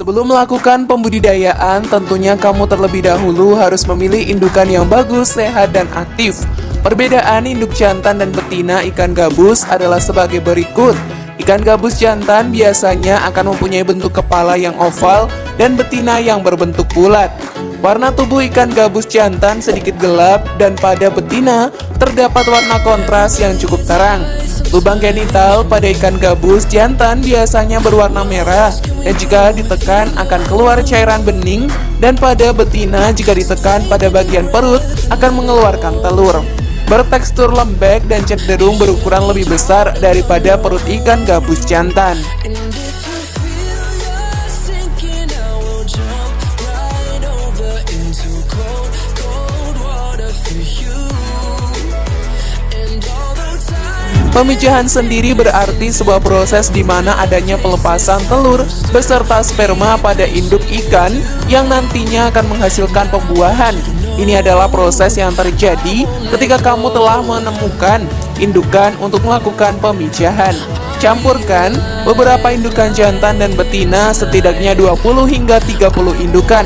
Sebelum melakukan pembudidayaan, tentunya kamu terlebih dahulu harus memilih indukan yang bagus, sehat, dan aktif. Perbedaan induk jantan dan betina ikan gabus adalah sebagai berikut. Ikan gabus jantan biasanya akan mempunyai bentuk kepala yang oval dan betina yang berbentuk bulat. Warna tubuh ikan gabus jantan sedikit gelap dan pada betina terdapat warna kontras yang cukup terang. Lubang genital pada ikan gabus jantan biasanya berwarna merah dan jika ditekan akan keluar cairan bening, dan pada betina jika ditekan pada bagian perut akan mengeluarkan telur. Bertekstur lembek dan cenderung berukuran lebih besar daripada perut ikan gabus jantan. Pemijahan sendiri berarti sebuah proses di mana adanya pelepasan telur beserta sperma pada induk ikan yang nantinya akan menghasilkan pembuahan. Ini adalah proses yang terjadi ketika kamu telah menemukan indukan untuk melakukan pemijahan. Campurkan beberapa indukan jantan dan betina, setidaknya 20 hingga 30 indukan.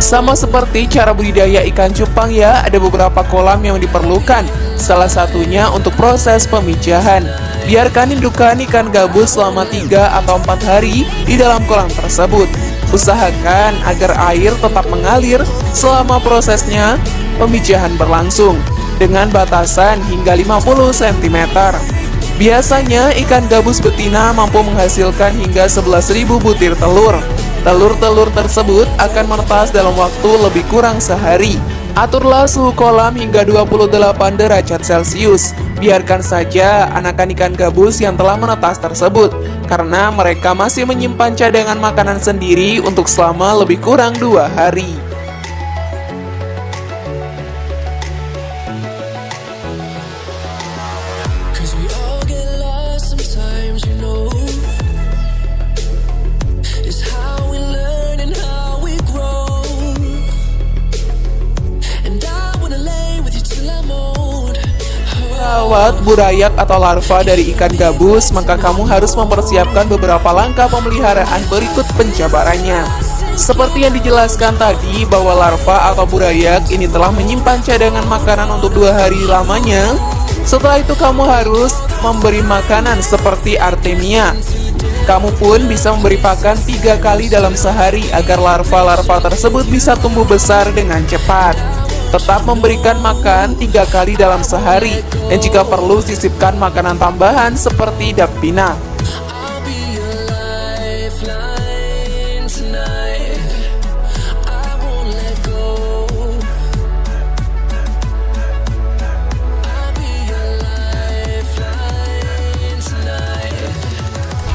Sama seperti cara budidaya ikan cupang ya, ada beberapa kolam yang diperlukan. Salah satunya untuk proses pemijahan. Biarkan indukan ikan gabus selama 3 atau 4 hari di dalam kolam tersebut. Usahakan agar air tetap mengalir selama prosesnya pemijahan berlangsung dengan batasan hingga 50 cm. Biasanya ikan gabus betina mampu menghasilkan hingga 11.000 butir telur. Telur-telur tersebut akan menetas dalam waktu lebih kurang sehari. Aturlah suhu kolam hingga 28 derajat Celcius. Biarkan saja anakan ikan gabus yang telah menetas tersebut, karena mereka masih menyimpan cadangan makanan sendiri untuk selama lebih kurang 2 hari. Merawat burayak atau larva dari ikan gabus, maka kamu harus mempersiapkan beberapa langkah pemeliharaan berikut penjabarannya. Seperti yang dijelaskan tadi bahwa larva atau burayak ini telah menyimpan cadangan makanan untuk 2 hari lamanya. Setelah itu kamu harus memberi makanan seperti artemia. Kamu pun bisa memberi pakan 3 kali dalam sehari agar larva-larva tersebut bisa tumbuh besar dengan cepat. Tetap memberikan makan 3 kali dalam sehari, dan jika perlu sisipkan makanan tambahan seperti dapina.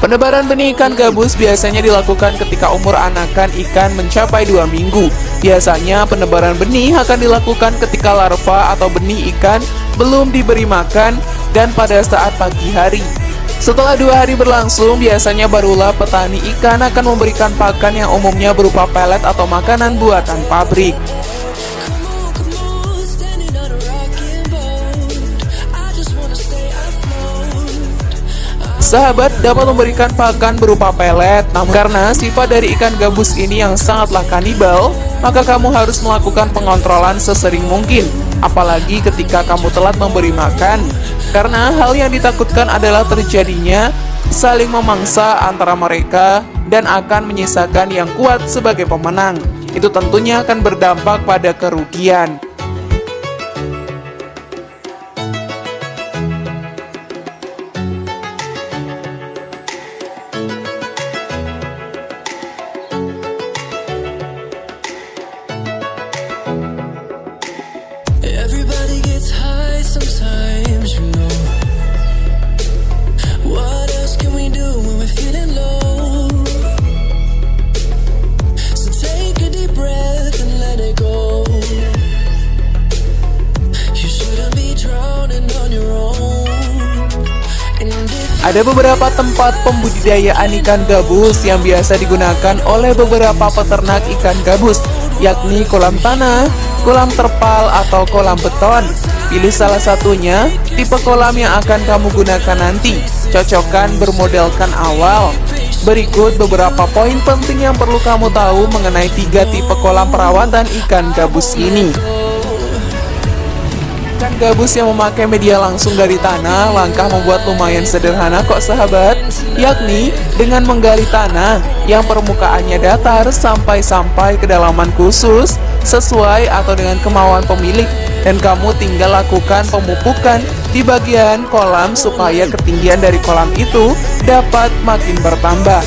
Penebaran benih ikan gabus biasanya dilakukan ketika umur anakan ikan mencapai 2 minggu. Biasanya penebaran benih akan dilakukan ketika larva atau benih ikan belum diberi makan dan pada saat pagi hari. Setelah 2 hari berlangsung, biasanya barulah petani ikan akan memberikan pakan yang umumnya berupa pelet atau makanan buatan pabrik. Sahabat dapat memberikan pakan berupa pelet, namun karena sifat dari ikan gabus ini yang sangatlah kanibal, maka kamu harus melakukan pengontrolan sesering mungkin, apalagi ketika kamu telat memberi makan, karena hal yang ditakutkan adalah terjadinya saling memangsa antara mereka dan akan menyisakan yang kuat sebagai pemenang. Itu tentunya akan berdampak pada kerugian. Everybody gets high sometimes, you know. What else can we do when we're feeling low? So take a deep breath and let it go. You shouldn't be drowning on your own. Ada beberapa tempat pembudidayaan ikan gabus yang biasa digunakan oleh beberapa peternak ikan gabus, yakni kolam tanah, kolam terpal, atau kolam beton. Pilih salah satunya, tipe kolam yang akan kamu gunakan nanti. Cocokkan bermodalkan awal. Berikut beberapa poin penting yang perlu kamu tahu mengenai 3 tipe kolam perawatan ikan gabus ini. Ikan gabus yang memakai media langsung dari tanah, langkah membuat lumayan sederhana kok sahabat, yakni dengan menggali tanah yang permukaannya datar sampai kedalaman khusus sesuai atau dengan kemauan pemilik, dan kamu tinggal lakukan pemupukan di bagian kolam supaya ketinggian dari kolam itu dapat makin bertambah.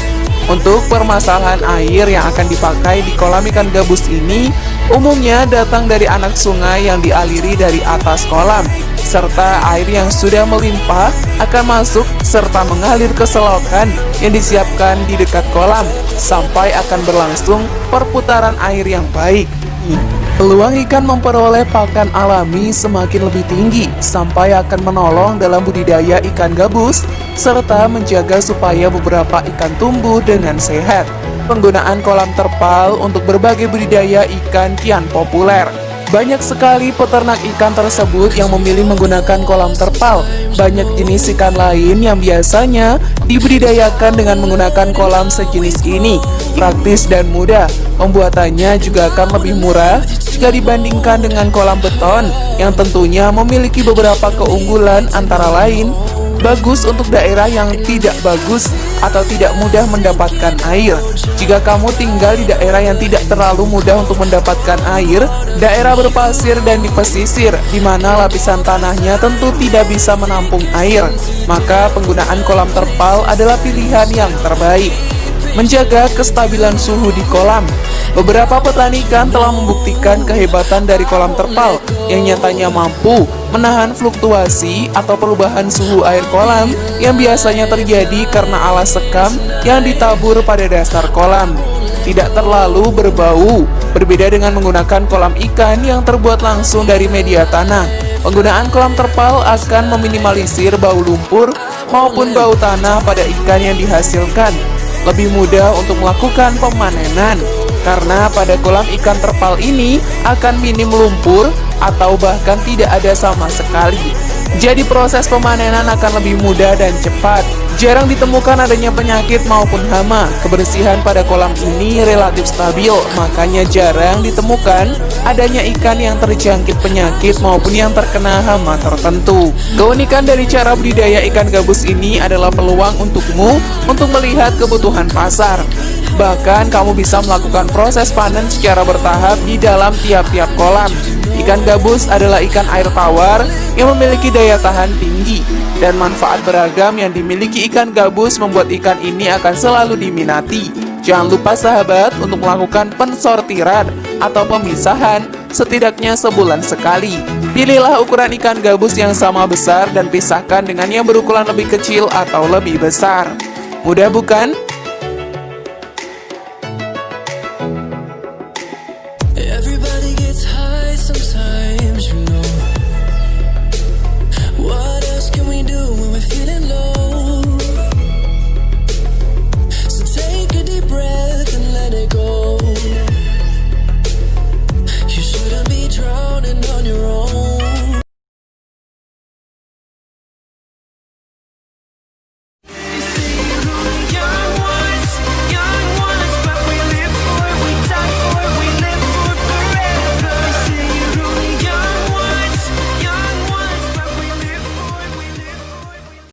Untuk permasalahan air yang akan dipakai di kolam ikan gabus ini umumnya datang dari anak sungai yang dialiri dari atas kolam, serta air yang sudah melimpah akan masuk serta mengalir ke selokan yang disiapkan di dekat kolam sampai akan berlangsung perputaran air yang baik. Peluang ikan memperoleh pakan alami semakin lebih tinggi sampai akan menolong dalam budidaya ikan gabus serta menjaga supaya beberapa ikan tumbuh dengan sehat. Penggunaan kolam terpal untuk berbagai budidaya ikan kian populer. Banyak sekali peternak ikan tersebut yang memilih menggunakan kolam terpal. Banyak jenis ikan lain yang biasanya dibudidayakan dengan menggunakan kolam sejenis ini. Praktis dan mudah. Pembuatannya juga akan lebih murah jika dibandingkan dengan kolam beton yang tentunya memiliki beberapa keunggulan, antara lain bagus untuk daerah yang tidak bagus atau tidak mudah mendapatkan air. Jika kamu tinggal di daerah yang tidak terlalu mudah untuk mendapatkan air, daerah berpasir dan di pesisir, di mana lapisan tanahnya tentu tidak bisa menampung air, maka penggunaan kolam terpal adalah pilihan yang terbaik. Menjaga kestabilan suhu di kolam. Beberapa petani ikan telah membuktikan kehebatan dari kolam terpal yang nyatanya mampu menahan fluktuasi atau perubahan suhu air kolam yang biasanya terjadi karena alas sekam yang ditabur pada dasar kolam. Tidak terlalu berbau, berbeda dengan menggunakan kolam ikan yang terbuat langsung dari media tanah. Penggunaan kolam terpal akan meminimalisir bau lumpur maupun bau tanah pada ikan yang dihasilkan. Lebih mudah untuk melakukan pemanenan, karena pada kolam ikan terpal ini akan minim lumpur atau bahkan tidak ada sama sekali. Jadi proses pemanenan akan lebih mudah dan cepat. Jarang ditemukan adanya penyakit maupun hama. Kebersihan pada kolam ini relatif stabil, makanya jarang ditemukan adanya ikan yang terjangkit penyakit maupun yang terkena hama tertentu. Keunikan dari cara budidaya ikan gabus ini adalah peluang untukmu untuk melihat kebutuhan pasar. Bahkan kamu bisa melakukan proses panen secara bertahap di dalam tiap-tiap kolam. Ikan gabus adalah ikan air tawar yang memiliki daya tahan tinggi, dan manfaat beragam yang dimiliki ikan gabus membuat ikan ini akan selalu diminati. Jangan lupa sahabat untuk melakukan pensortiran atau pemisahan setidaknya sebulan sekali. Pilihlah ukuran ikan gabus yang sama besar dan pisahkan dengan yang berukuran lebih kecil atau lebih besar. Mudah bukan?